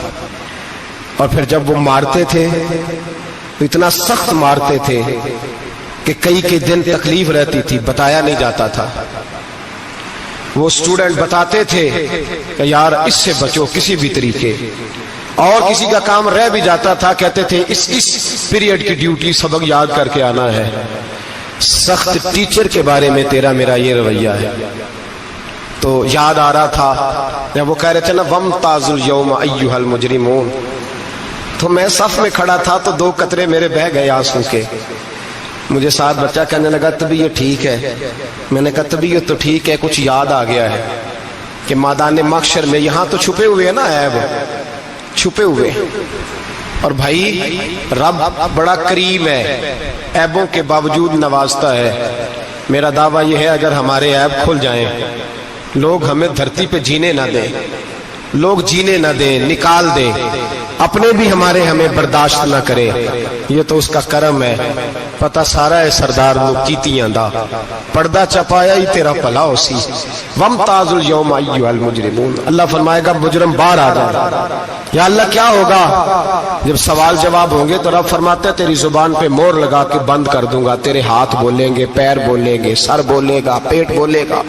[SPEAKER 1] اور پھر جب وہ مارتے تھے تو اتنا سخت مارتے تھے کہ کئی دن تکلیف رہتی تھی، بتایا نہیں جاتا تھا۔ وہ اسٹوڈنٹ بتاتے تھے کہ یار اس سے بچو کسی بھی طریقے، اور کسی کا کام رہ بھی جاتا تھا کہتے تھے اس پیریڈ کی ڈیوٹی سبق یاد کر کے آنا ہے۔ سخت ٹیچر کے بارے میں تیرا میرا یہ رویہ ہے۔ تو یاد آ رہا تھا جب وہ کہہ رہے تھے نا وَامْتَازُوا الْيَوْمَ أَيُّهَا الْمُجْرِمُونَ، تو میں صف میں کھڑا تھا تو 2 قطرے میرے بہہ گئے آنسو کے۔ مجھے ساتھ بچہ کہنے لگا طبیعت ٹھیک ہے. میں نے کہا طبیعت تو ٹھیک ہے, کچھ یاد آ گیا ہے کہ میدان محشر میں یہاں تو چھپے ہوئے ہیں نا عیب, چھپے ہوئے. اور بھائی رب بڑا کریم ہے, عیبوں کے باوجود نوازتا ہے. میرا دعویٰ یہ ہے اگر ہمارے عیب کھل جائیں, لوگ ہمیں دھرتی پہ جینے نہ دیں, لوگ جینے نہ دیں, نکال دیں, اپنے بھی ہمیں برداشت نہ کریں, یہ تو اس کا کرم ہے. پتہ سارا ہے سردار نو کیتیاں دا, پردہ چپایا ہی تیرا بھلا ہو سی. وامتاز اليوم ایھا المجرمون, اللہ فرمائے گا مجرم باہر آ جا. یا اللہ کیا ہوگا جب سوال جواب ہوں گے تو رب فرماتے ہیں تیری زبان پہ مور لگا کے بند کر دوں گا. تیرے ہاتھ بولیں گے, پیر بولیں گے, سر بولے گا, پیٹ بولے گا.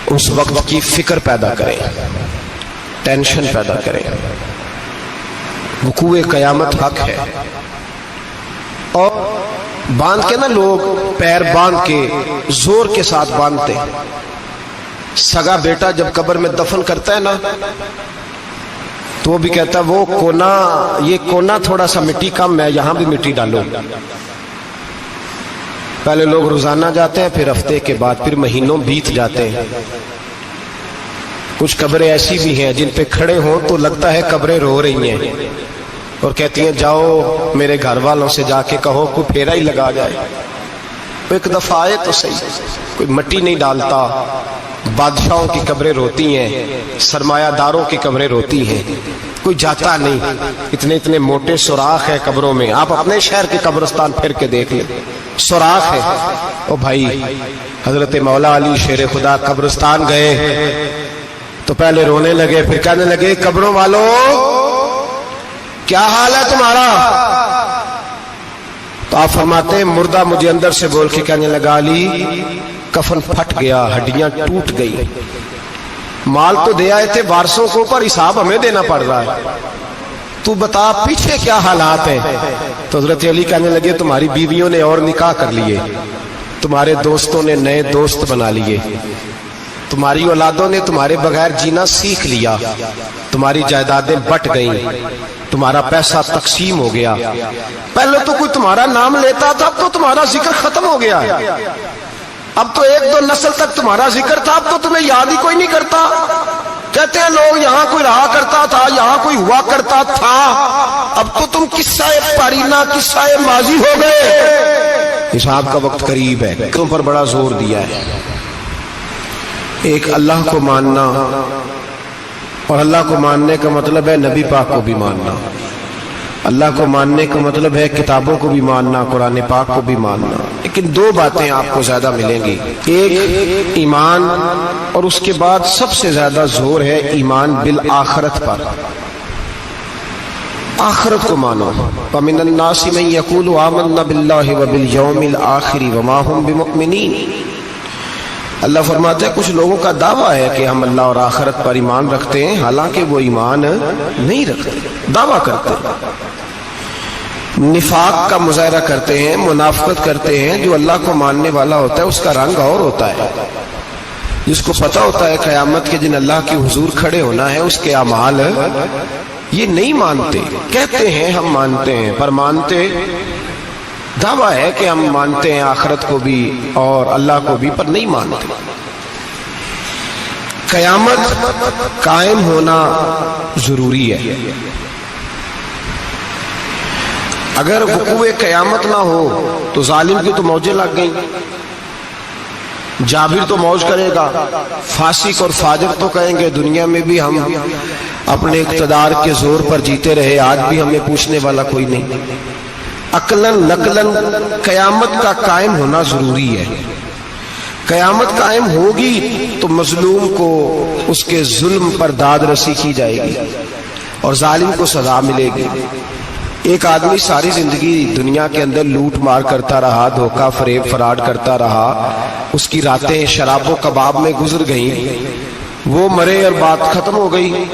[SPEAKER 1] اس وقت کی فکر پیدا کریں, ٹینشن پیدا کریں. وقوع قیامت حق ہے. اور باندھ کے نا لوگ پیر باندھ کے زور کے ساتھ باندھتے. سگا بیٹا جب قبر میں دفن کرتا ہے نا تو وہ بھی کہتا ہے وہ کونا, یہ کونا تھوڑا سا مٹی کم ہے, یہاں بھی مٹی ڈالو. پہلے لوگ روزانہ جاتے ہیں, پھر ہفتے کے بعد, پھر مہینوں بیت جاتے ہیں. کچھ قبریں ایسی بھی ہیں جن پہ کھڑے ہوں تو لگتا ہے قبریں رو رہی ہیں اور کہتی ہیں جاؤ میرے گھر والوں سے جا کے کہو کوئی پھیرا ہی لگا جائے. ایک دفعہ آئے تو صحیح, کوئی مٹی نہیں ڈالتا. بادشاہوں کی قبریں روتی ہیں, سرمایہ داروں کی قبریں روتی ہیں, کوئی جاتا نہیں. اتنے اتنے موٹے سوراخ ہیں قبروں میں, آپ اپنے شہر کے قبرستان پھر کے دیکھ لیں, سوراخ ہے. او بھائی حضرت مولا علی شیر خدا قبرستان گئے تو پہلے رونے لگے, پھر کہنے لگے قبروں والوں کیا حال ہے تمہارا؟ تو آپ فرماتے ہیں مردہ مجھے اندر سے بول کے کہنے لگا علی کفن پھٹ گیا, ہڈیاں ٹوٹ گئی, مال تو دے آئے تھے وارثوں کو, پر حساب ہمیں دینا پڑ رہا ہے, تو بتا پیچھے کیا حالات ہیں. تو حضرت علی کہنے لگے تمہاری بیویوں نے اور نکاح کر لیے, تمہارے دوستوں نے نئے دوست بنا لیے, تمہاری اولادوں نے تمہارے بغیر جینا سیکھ لیا, تمہاری جائیدادیں بٹ گئیں, تمہارا پیسہ تقسیم ہو گیا. پہلے تو کوئی تمہارا نام لیتا تھا, اب تو تمہارا ذکر ختم ہو گیا. اب تو ایک دو نسل تک تمہارا ذکر تھا, اب تو تمہیں یاد ہی کوئی نہیں کرتا. کہتے ہیں لوگ یہاں کوئی رہا کرتا تھا, یہاں کوئی ہوا کرتا تھا, اب تو تم قصہ پارینہ, قصہ ماضی ہو گئے. حساب کا وقت قریب ہے. تم پر بڑا زور دیا ہے. ایک اللہ کو ماننا, اور اللہ کو ماننے کا مطلب ہے نبی پاک کو بھی ماننا. اللہ کو ماننے کا مطلب ہے کتابوں کو بھی ماننا, قرآن پاک کو بھی ماننا. لیکن دو باتیں آپ کو زیادہ ملیں گی, ایک ایمان, اور اس کے بعد سب سے زیادہ زور ہے ایمان بالآخرت پر. آخرت کو مانو. وَمِنَ النَّاسِ مَن يَقُولُ آمَنَّا بِاللَّهِ وَبِالْيَوْمِ الْآخِرِ وَمَا هُمْ بِمُؤْمِنِينَ. اللہ فرماتے ہیں کچھ لوگوں کا دعویٰ ہے کہ ہم اللہ اور آخرت پر ایمان رکھتے ہیں, حالانکہ وہ ایمان نہیں رکھتے, دعویٰ کرتے ہیں, نفاق کا مظاہرہ کرتے ہیں, منافقت کرتے ہیں. جو اللہ کو ماننے والا ہوتا ہے اس کا رنگ اور ہوتا ہے. جس کو پتہ ہوتا ہے قیامت کے دن اللہ کے حضور کھڑے ہونا ہے, اس کے اعمال یہ نہیں مانتے. کہتے ہیں ہم مانتے ہیں, پر مانتے, دعویٰ ہے کہ ہم مانتے ہیں آخرت کو بھی اور اللہ کو بھی, پر نہیں مانتے. قیامت قائم ہونا ضروری ہے. اگر وقوع قیامت نہ ہو تو ظالم کی تو موجیں لگ گئیں. جابر تو موج کرے گا, فاسق اور فاجر تو کہیں گے دنیا میں بھی ہم اپنے اقتدار کے زور پر جیتے رہے, آج بھی ہمیں پوچھنے والا کوئی نہیں. عقلاً نقلاً قیامت کا قائم ہونا ضروری ہے. قیامت قائم ہوگی تو مظلوم کو اس کے ظلم پر داد رسی کی جائے گی اور ظالم کو سزا ملے گی. ایک آدمی ساری زندگی دنیا کے اندر لوٹ مار کرتا رہا, دھوکہ فریب فراڈ کرتا رہا, اس کی راتیں شراب و کباب میں گزر گئیں, وہ مرے اور بات ختم ہو گئی.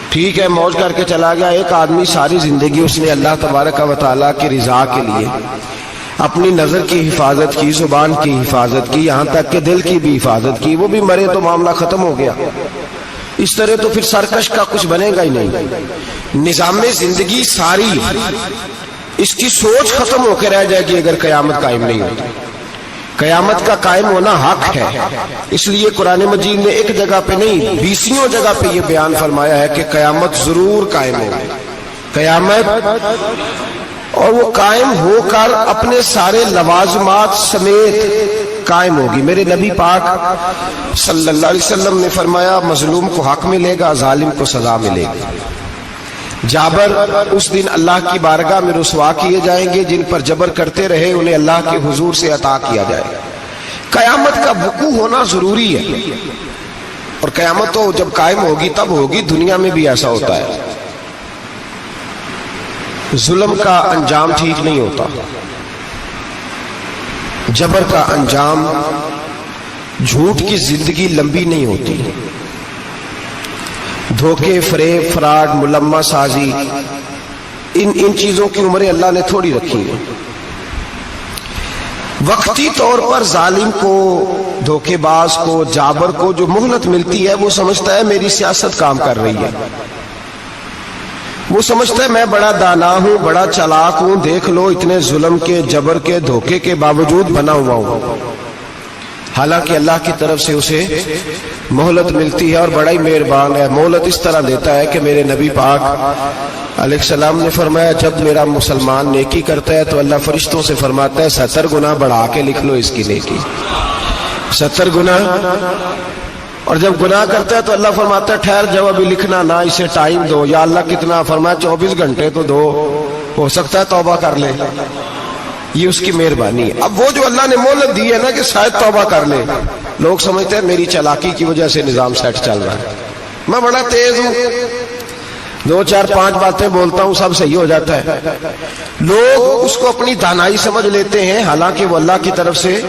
[SPEAKER 1] ٹھیک ہے موج کر کے چلا گیا. ایک آدمی ساری زندگی اس نے اللہ تبارک و تعالیٰ کی رضا کے لیے اپنی نظر کی حفاظت کی, زبان کی حفاظت کی, یہاں تک کہ دل کی بھی حفاظت کی, وہ بھی مرے تو معاملہ ختم ہو گیا. اس طرح تو پھر سرکش کا کچھ بنے گا ہی نہیں. نظام زندگی ساری اس کی سوچ ختم ہو کے رہ جائے گی اگر قیامت قائم نہیں ہوتی۔ قیامت کا قائم ہونا حق ہے، اس لیے قرآن مجید نے ایک جگہ پہ نہیں 20 جگہ پہ یہ بیان فرمایا ہے کہ قیامت ضرور قائم ہوگی، قیامت، اور وہ قائم ہو کر اپنے سارے لوازمات سمیت قائم ہوگی۔ میرے نبی پاک صلی اللہ علیہ وسلم نے فرمایا مظلوم کو حق ملے گا، ظالم کو سزا ملے گی۔ جابر اس دن اللہ کی بارگاہ میں رسوا کیے جائیں گے، جن پر جبر کرتے رہے انہیں اللہ کے حضور سے عطا کیا جائے گا۔ قیامت کا وقوع ہونا ضروری ہے، اور قیامت تو جب قائم ہوگی تب ہوگی، دنیا میں بھی ایسا ہوتا ہے۔ ظلم کا انجام ٹھیک نہیں ہوتا، جبر کا انجام، جھوٹ کی زندگی لمبی نہیں ہوتی، دھوکے، فریب، فراڈ، ملمہ سازی، ان چیزوں کی عمریں اللہ نے تھوڑی رکھی ہیں۔ وقتی طور پر ظالم کو، دھوکے باز کو، جابر کو جو مہلت ملتی ہے وہ سمجھتا ہے میری سیاست کام کر رہی ہے، وہ سمجھتا ہے میں بڑا دانا ہوں، بڑا چالاک ہوں، دیکھ لو اتنے ظلم کے، جبر کے، دھوکے کے باوجود بنا ہوا ہوں۔ حالانکہ اللہ کی طرف سے اسے مہلت ملتی ہے، اور بڑا ہی مہربان ہے، مہلت اس طرح دیتا ہے کہ میرے نبی پاک علیہ السلام نے فرمایا جب میرا مسلمان نیکی کرتا ہے تو اللہ فرشتوں سے فرماتا ہے 70 گنا بڑھا کے لکھ لو اس کی نیکی، 70 گنا، اور جب گناہ کرتا ہے تو اللہ فرماتا ہے ٹھہر جاؤ ابھی لکھنا نہ، اسے ٹائم دو۔ یا اللہ کتنا؟ فرمایا 24 گھنٹے تو دو، ہو سکتا ہے توبہ کر لے، یہ اس کی مہربانی ہے۔ اب وہ جو اللہ نے مہلت دی ہے نا کہ شاید توبہ کر لے، لوگ سمجھتے ہیں میری چالاکی کی وجہ سے نظام سیٹ چل رہا ہے، میں بڑا تیز ہوں، 2 4 5 باتیں بولتا ہوں سب صحیح ہو جاتا ہے۔ لوگ اس کو اپنی دانائی سمجھ لیتے ہیں، حالانکہ وہ اللہ کی طرف سے۔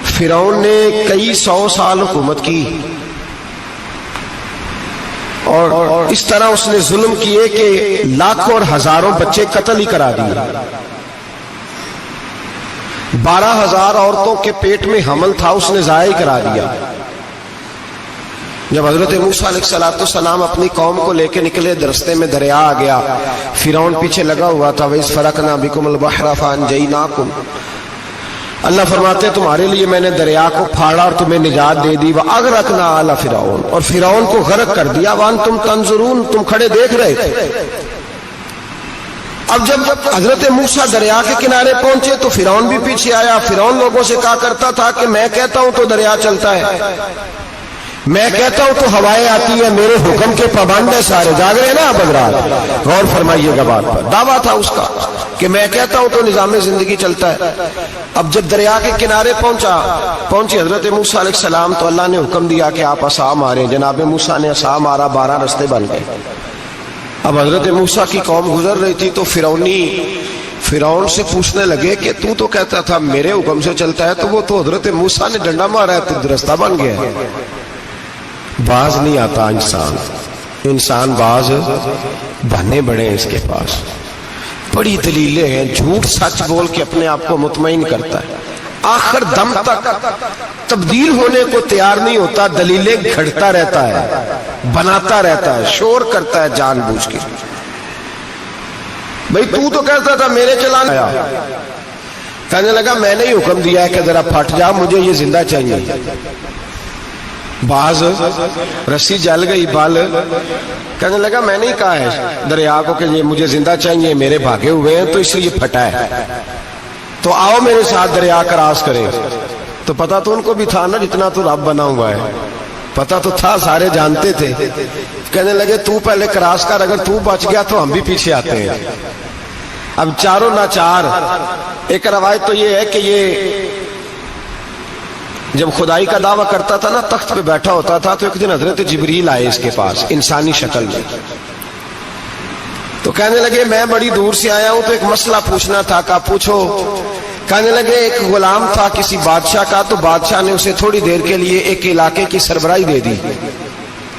[SPEAKER 1] فرعون نے کئی 100 سال حکومت کی، اور اس طرح اس نے ظلم کیے کہ لاکھوں اور ہزاروں بچے قتل ہی کرا دیے، 12,000 عورتوں کے پیٹ میں حمل تھا اس نے ضائع کرا دیا۔ جب حضرت موسیٰ علیہ السلام اپنی قوم کو لے کے نکلے، رستے میں دریا آ گیا، فرعون پیچھے لگا ہوا تھا، وَإِذْ فَرَقْنَا بِكُمُ الْبَحْرَ فَأَنْجَيْنَاكُمْ، اللہ فرماتے ہیں تمہارے لیے میں نے دریا کو پھاڑا اور تمہیں نجات دے دی، وَأَغْرَقْنَا آلَ فِرْعَوْنَ، اور فرعون کو غرق کر دیا، وَأَنْتُمْ تَنْظُرُونَ، تم کھڑے دیکھ رہے تھے۔ اب جب حضرت موسیٰ دریا کے کنارے پہنچے تو فرعون بھی پیچھے آیا۔ فرعون لوگوں سے کہا کرتا تھا کہ میں کہتا ہوں تو دریا چلتا ہے، میں کہتا ہوں تو ہوائیں آتی ہیں، میرے حکم کے پابند ہے سارے۔ جاگ رہے ہیں نا آپ حضرات، غور فرمائیے گا بات پر۔ دعویٰ تھا اس کا کہ میں کہتا ہوں تو نظام زندگی چلتا ہے۔ اب جب دریا کے کنارے پہنچی حضرت موسیٰ علیہ السلام تو اللہ نے حکم دیا کہ آپ عصا ماریں۔ جناب موسیٰ نے عصا مارا، 12 رستے بن گئے۔ اب حضرت موسیٰ کی قوم گزر رہی تھی تو فرعون سے پوچھنے لگے کہ تو کہتا تھا میرے حکم سے چلتا ہے، تو وہ تو حضرت موسیٰ نے ڈنڈا مارا ہے تو رستہ بن گیا ہے۔ باز نہیں آتا انسان باز بہانے بڑے ہیں اس کے پاس، بڑی دلیلیں ہیں، جھوٹ سچ بول کے اپنے آپ کو مطمئن کرتا ہے، آخر دم تک تبدیل ہونے کو تیار نہیں ہوتا، دلیلیں گھڑتا رہتا ہے، بناتا رہتا ہے، شور کرتا ہے جان بوجھ کے۔ بھئی تو کہتا تھا میرے چلانے آیا، کہنے لگا میں نے ہی حکم دیا ہے کہ ذرا پھٹ جا، مجھے یہ زندہ چاہیے۔ باز رسی جل گئی، بال کہنے لگا میں نے ہی کہا ہے دریا کو کہ یہ مجھے زندہ چاہیے، میرے بھاگے ہوئے ہیں تو اس لیے پھٹا ہے، تو آؤ میرے ساتھ دریا کراس کریں۔ تو پتا تو ان کو بھی تھا نا، جتنا تو رب بنا ہوا ہے پتا تو تھا، سارے جانتے تھے۔ کہنے لگے تو پہلے کراس کر، اگر تو بچ گیا تو ہم بھی پیچھے آتے ہیں۔ اب چاروں ناچار۔ ایک روایت تو یہ ہے کہ یہ جب خدائی کا دعویٰ کرتا تھا نا، تخت پہ بیٹھا ہوتا تھا، تو ایک دن حضرت جبریل آئے اس کے پاس انسانی شکل میں، تو کہنے لگے میں بڑی دور سے آیا ہوں تو ایک مسئلہ پوچھنا تھا۔ کہا پوچھو۔ کہنے لگے ایک غلام تھا کسی بادشاہ کا، تو بادشاہ نے اسے تھوڑی دیر کے لیے ایک علاقے کی سربراہی دے دی۔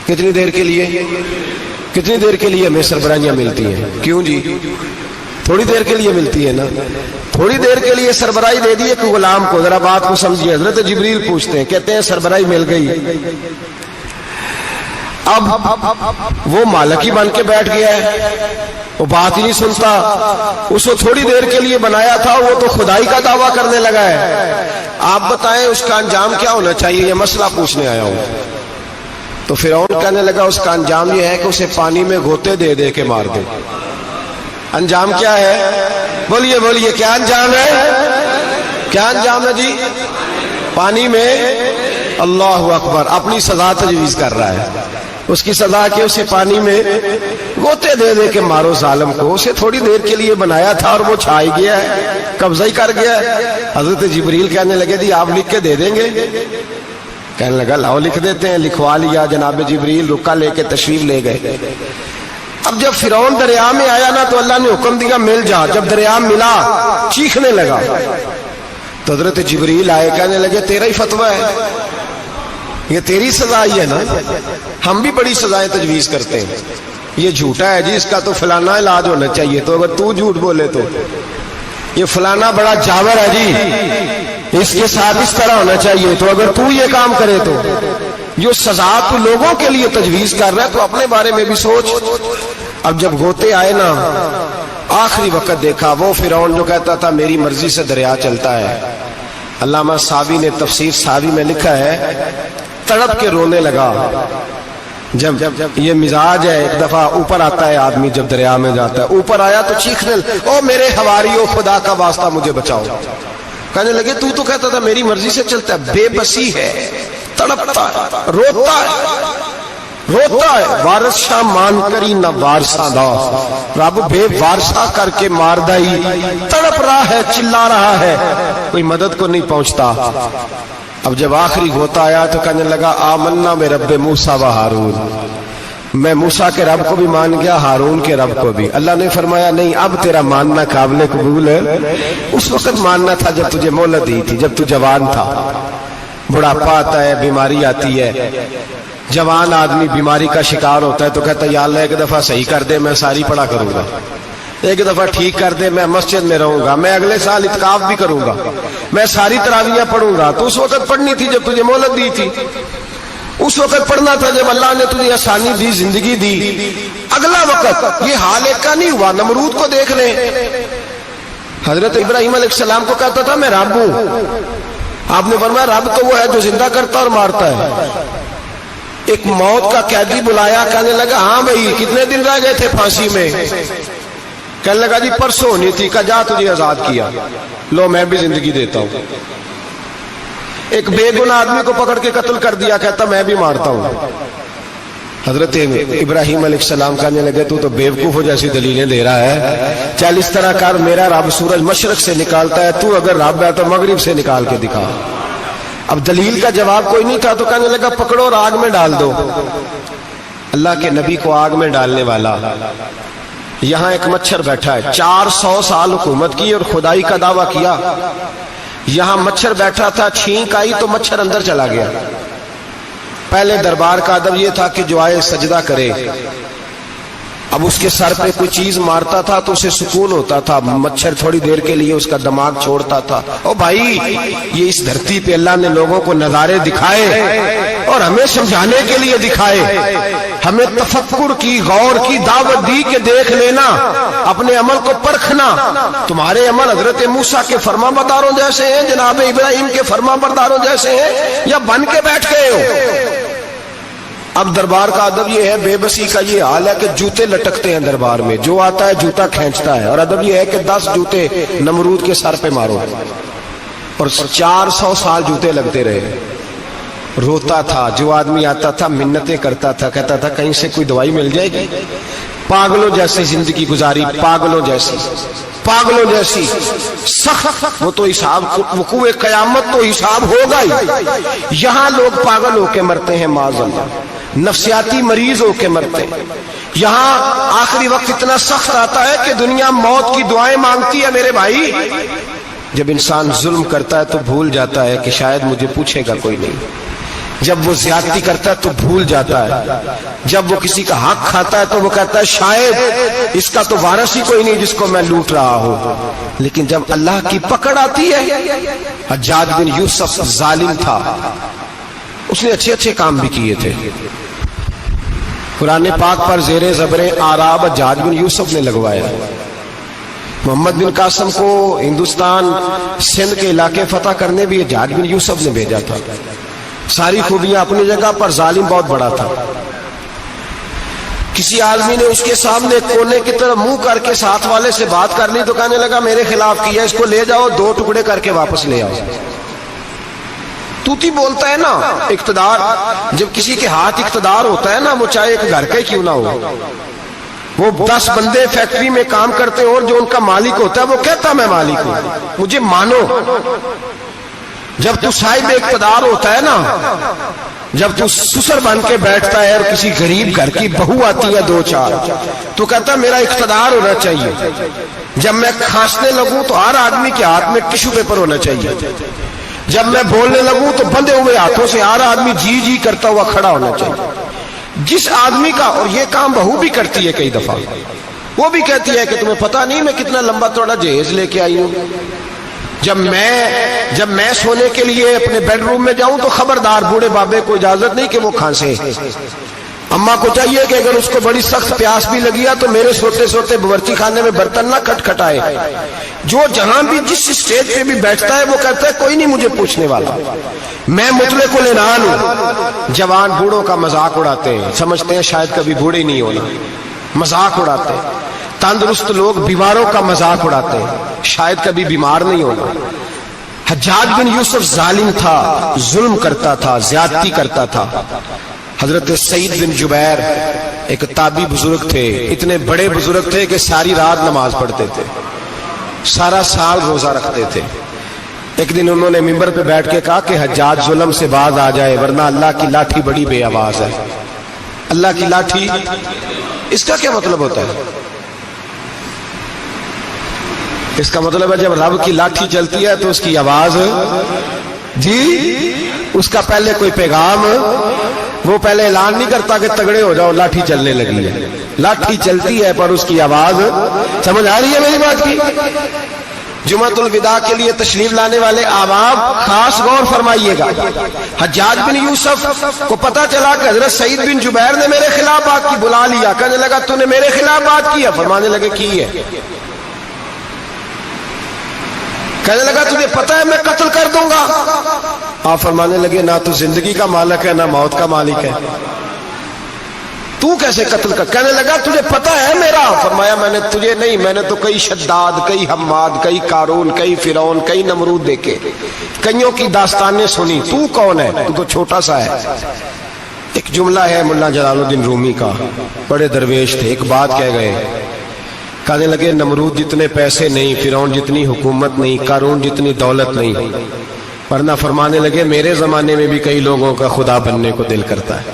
[SPEAKER 1] کتنی دیر کے لیے ہمیں سربراہیاں ملتی ہیں؟ کیوں جی؟ تھوڑی دیر کے لیے ملتی ہے نا، تھوڑی دیر کے لیے سربراہی دے دی ایک غلام کو۔ ذرا بات کو سمجھیے، حضرت جبریل پوچھتے ہیں، کہتے ہیں سربراہی مل گئی۔ اب وہ مالک ہی بن کے بیٹھ گیا ہے، وہ بات ہی نہیں سنتا. اس کو تھوڑی دیر کے لیے بنایا تھا، وہ تو خدائی کا دعویٰ کرنے لگا ہے. آپ بتائیں اس کا انجام کیا ہونا چاہیے؟ یہ مسئلہ پوچھنے آیا ہوں. تو فرعون کہنے لگا اس کا انجام یہ ہے کہ اسے پانی میں غوطے دے دے کے مار دے. انجام کیا ہے؟ بولیے بولیے، کیا انجام ہے؟ کیا انجام ہے جی؟ پانی میں. اللہ اکبر، اپنی سزا تجویز کر رہا ہے. اس کی سزا کہ اسے پانی میں غوطے دے دے کے مارو ظالم کو. اسے تھوڑی دیر کے لیے بنایا تھا اور وہ چھائی گیا ہے، قبضہ ہی کر گیا ہے. حضرت جبریل کہنے لگے جی آپ لکھ کے دے دیں گے؟ کہنے لگا لاؤ لکھ دیتے ہیں. لکھوا لیا. جناب جبریل رکا لے کے تشریف لے گئے. اب جب فرعون دریا میں آیا نا تو اللہ نے حکم دیا مل جا. جب دریا ملا چیخنے لگا تو حضرت جبریل آئے، کہنے لگے تیرا ہی فتویٰ ہے، یہ تیری سزا ہی ہے نا. ہم بھی بڑی سزائیں تجویز کرتے ہیں. یہ جھوٹا ہے جی، اس کا تو فلانا علاج ہونا چاہیے. تو اگر تو جھوٹ بولے تو یہ فلانا بڑا جاور ہے جی، اس کے ساتھ اس طرح ہونا چاہیے. تو اگر تو یہ کام کرے تو جو سزا تو لوگوں کے لیے تجویز کر رہا ہے تو اپنے بارے میں بھی سوچ. اب جب غوطے آئے نا، آخری وقت دیکھا وہ فرعون جو کہتا تھا میری مرضی سے دریا چلتا ہے. علامہ صاوی نے تفسیر صاوی میں لکھا ہے تڑپ کے رونے لگا. جب یہ مزاج ہے، ایک دفعہ اوپر آتا ہے آدمی جب دریا میں جاتا ہے، اوپر آیا تو چیخنے او میرے حواریو خدا کا واسطہ مجھے بچاؤ. کہنے لگے تو کہتا تھا میری مرضی سے چلتا ہے. بے بسی ہے، تڑپتا ہے، روتا ہے. وارث شاہ مان کری نہ وارثہ دا، رب بے وارثہ کر کے مار دائی. تڑپ رہا ہے، چلا رہا ہے، کوئی مدد کو نہیں پہنچتا. اب جب آخری غوطہ آیا تو کہنے لگا آمنا میں رب موسیٰ و ہارون، میں موسیٰ کے رب کو بھی مان گیا، ہارون کے رب کو بھی. اللہ نے فرمایا نہیں، اب تیرا ماننا قابل قبول ہے. اس وقت ماننا تھا جب تجھے مہلت دی تھی، جب تو جوان تھا. بڑھاپا آتا ہے، بیماری آتی ہے. جوان آدمی بیماری کا شکار ہوتا ہے تو کہتا ہے یا اللہ ایک دفعہ صحیح کر دے، میں ساری پڑھا کروں گا. ایک دفعہ ٹھیک کر دے، میں مسجد میں رہوں گا، میں اگلے سال اعتکاف بھی کروں گا، میں ساری تراویحیں پڑھوں گا. تو اس وقت پڑھنی تھی جب تجھے مہلت دی تھی. اس وقت پڑھنا تھا جب اللہ نے تجھے آسانی دی، زندگی دی. اگلا وقت یہ حال ایک کا نہیں ہوا. نمرود کو دیکھ لیں، حضرت ابراہیم علیہ السلام کو کہتا تھا میں رب ہوں. آپ نے فرمایا رب تو وہ ہے جو زندہ کرتا اور مارتا ہے. ایک موت کا قیدی بلایا، کہنے لگا ہاں بھائی کتنے دن رہ گئے تھے پھانسی میں؟ کہنے لگا جی پرسوں ہونی تھی. کہا جا تجھے آزاد کیا، لو میں بھی زندگی دیتا ہوں. ایک بے گناہ آدمی کو پکڑ کے قتل کر دیا، کہتا میں بھی مارتا ہوں. حضرت ابراہیم علیہ السلام کہنے لگے تو بیوقوفوں جیسی دلیلیں دے رہا ہے. چل اس طرح کر، میرا رب سورج مشرق سے نکالتا ہے، تو اگر رب ہے تو مغرب سے نکال کے دکھا. اب دلیل کا جواب کوئی نہیں تھا تو کہنے لگا پکڑو اور آگ میں ڈال دو. اللہ کے نبی کو آگ میں ڈالنے والا. یہاں ایک مچھر بیٹھا ہے، 400 سال حکومت کی اور خدائی کا دعویٰ کیا. یہاں مچھر بیٹھا تھا، چھینک آئی تو مچھر اندر چلا گیا. پہلے دربار کا ادب یہ تھا کہ جو آئے سجدہ کرے. اب اس کے سر پہ کوئی چیز مارتا تھا تو اسے سکون ہوتا تھا. مچھر تھوڑی دیر کے لیے اس کا دماغ چھوڑتا تھا. او بھائی یہ اس دھرتی پہ اللہ نے لوگوں کو نظارے دکھائے اور ہمیں سمجھانے کے لیے دکھائے. ہمیں تفکر کی، غور کی دعوت دی کہ دیکھ لینا، اپنے عمل کو پرکھنا. تمہارے عمل حضرت موسیٰ کے فرما برداروں جیسے ہیں، جناب ابراہیم کے فرما برداروں جیسے ہیں، یا بن کے بیٹھ گئے ہو. اب دربار کا ادب یہ ہے، بے بسی کا یہ حال ہے کہ جوتے لٹکتے ہیں دربار میں، جو آتا ہے جوتا کھینچتا ہے. اور ادب یہ ہے کہ 10 جوتے نمرود کے سر پہ مارو. اور 400 سال جوتے لگتے رہے. روتا تھا، جو آدمی آتا تھا منتیں کرتا تھا، کہتا تھا کہیں سے کوئی دوائی مل جائے گی. پاگلوں جیسی زندگی گزاری، پاگلوں جیسی سخت. وہ تو حساب وقوع قیامت تو حساب ہوگا ہی. یہاں لوگ پاگل ہو کے مرتے ہیں، معاذ اللہ، نفسیاتی مریض ہو کے مرتے ہیں. یہاں آخری وقت اتنا سخت آتا ہے کہ دنیا موت کی دعائیں مانگتی ہے. میرے بھائی جب انسان ظلم کرتا ہے تو بھول جاتا ہے کہ شاید مجھے پوچھے گا کوئی نہیں. جب وہ زیادتی کرتا ہے تو بھول جاتا ہے. جب وہ کسی کا حق کھاتا ہے تو وہ کہتا ہے شاید اس کا تو وارث ہی کوئی نہیں جس کو میں لوٹ رہا ہوں. لیکن جب اللہ کی پکڑ آتی ہے، حجاج بن یوسف ظالم تھا، اس نے اچھے کام بھی کیے تھے، قرآن پاک پر زیر زبر آراب حجاج بن یوسف نے لگوایا. محمد بن قاسم کو ہندوستان سندھ کے علاقے فتح کرنے بھی حجاج بن یوسف نے بھیجا تھا. ساری خوبیاں اپنی جگہ پر، ظالم بہت بڑا تھا. کسی آدمی نے اس کے سامنے کونے کی طرف منہ کر کے ساتھ والے سے بات کر لی تو کہنے لگا میرے خلاف کیا، اس کو لے جاؤ 2 ٹکڑے کر کے واپس لے آؤ. توتی بولتا ہے نا اقتدار، جب کسی کے ہاتھ اقتدار ہوتا ہے نا، وہ چاہے ایک گھر کا ہی کیوں نہ ہو، وہ 10 بندے فیکٹری میں کام کرتے اور جو ان کا مالک ہوتا ہے وہ کہتا میں مالک ہوں، مجھے مانو. جب تو صاحب اقتدار ہوتا ہے نا، جب تو سسر بن کے بیٹھتا ہے اور کسی غریب گھر کی بہو آتی ہے 2-4 تو کہتا میرا اقتدار ہونا چاہیے. جب میں کھانسنے لگوں تو ہر آدمی کے ہاتھ میں ٹشو پیپر ہونا چاہیے. جب میں بولنے لگوں تو بندے ہوئے ہاتھوں سے ہر آدمی جی جی کرتا ہوا کھڑا ہونا چاہیے. جس آدمی کا، اور یہ کام بہو بھی کرتی ہے کئی دفعہ، وہ بھی کہتی ہے کہ تمہیں پتا نہیں میں کتنا لمبا چوڑا جہیز لے کے آئی ہوں. جب میں سونے کے لیے اپنے بیڈ روم میں جاؤں تو خبردار بوڑھے بابے کو اجازت نہیں کہ وہ کھانسے. اماں کو چاہیے کہ اگر اس کو بڑی سخت پیاس بھی لگی ہے تو میرے سوتے سوتے باورچی خانے میں برتن نہ کھٹکھٹائے. جو جہاں بھی جس اسٹیج پہ بھی بیٹھتا ہے وہ کہتا ہے کوئی نہیں مجھے پوچھنے والا، میں مطلق العنان ہوں. جوان بوڑھوں کا مذاق اڑاتے ہیں، سمجھتے ہیں شاید کبھی بوڑھے نہیں ہونا، مذاق اڑاتے ہیں. تندرست لوگ بیماروں کا مذاق اڑاتے ہیں، شاید کبھی بیمار نہیں ہونا. حجاج بن یوسف ظالم تھا، ظلم کرتا تھا، زیادتی کرتا تھا. حضرت سعید بن جبیر ایک تابعی بزرگ تھے، اتنے بڑے بزرگ تھے کہ ساری رات نماز پڑھتے تھے، سارا سال روزہ رکھتے تھے. ایک دن انہوں نے منبر پہ بیٹھ کے کہا کہ حجاج ظلم سے باز آ جائے ورنہ اللہ کی لاٹھی بڑی بے آواز ہے. اللہ کی لاٹھی، اس کا کیا مطلب ہوتا ہے؟ اس کا مطلب ہے جب رب کی لاٹھی چلتی ہے تو اس کی آواز، جی اس کا پہلے کوئی پیغام، وہ پہلے اعلان نہیں کرتا کہ تگڑے ہو جاؤ لاٹھی چلنے لگی ہے. لاٹھی چلتی ہے پر اس کی آواز، سمجھ آ رہی ہے میری بات کی؟ جمعۃ الوداع کے لیے تشریف لانے والے احباب خاص غور فرمائیے گا. حجاج بن یوسف کو پتا چلا کہ حضرت سعید بن جبیر نے میرے خلاف بات کی، بلا لیا. کہنے لگا تو نے میرے خلاف بات کی ہے؟ فرمانے لگے کی ہے. کہنے لگا تجھے پتا ہے میں قتل کر دوں گا؟ آپ فرمانے لگے نہ تو زندگی کا مالک ہے نہ موت کا مالک ہے، تو کیسے قتل کر؟ کہنے لگا تجھے پتا ہے میرا؟ فرمایا میں نے تجھے نہیں، میں نے تو کئی شداد، کئی حماد، کئی قارون، کئی فرعون، کئی نمرود دیکھے، کئیوں کی داستانیں سنی. تو کون ہے؟ تو چھوٹا سا ہے. ایک جملہ ہے ملا جلال الدین رومی کا، بڑے درویش تھے، ایک بات کہہ گئے. کہنے لگے نمرود جتنے پیسے نہیں، فرعون جتنی حکومت نہیں، قارون جتنی دولت نہیں، ورنہ فرمانے لگے میرے زمانے میں بھی کئی لوگوں کا خدا بننے کو دل کرتا ہے،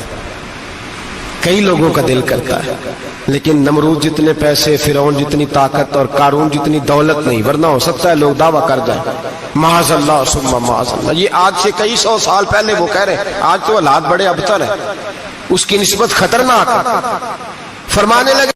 [SPEAKER 1] کئی لوگوں کا دل کرتا ہے، لیکن نمرود جتنے پیسے، فرعون جتنی طاقت اور قارون جتنی دولت نہیں، ورنہ ہو سکتا ہے لوگ دعویٰ کر جائیں معاذ اللہ ثم معاذ اللہ. یہ آج سے کئی 100 سال پہلے وہ کہہ رہے ہیں، آج تو حالات بڑے ابتر ہیں، اس کی نسبت خطرناک ہے. فرمانے لگے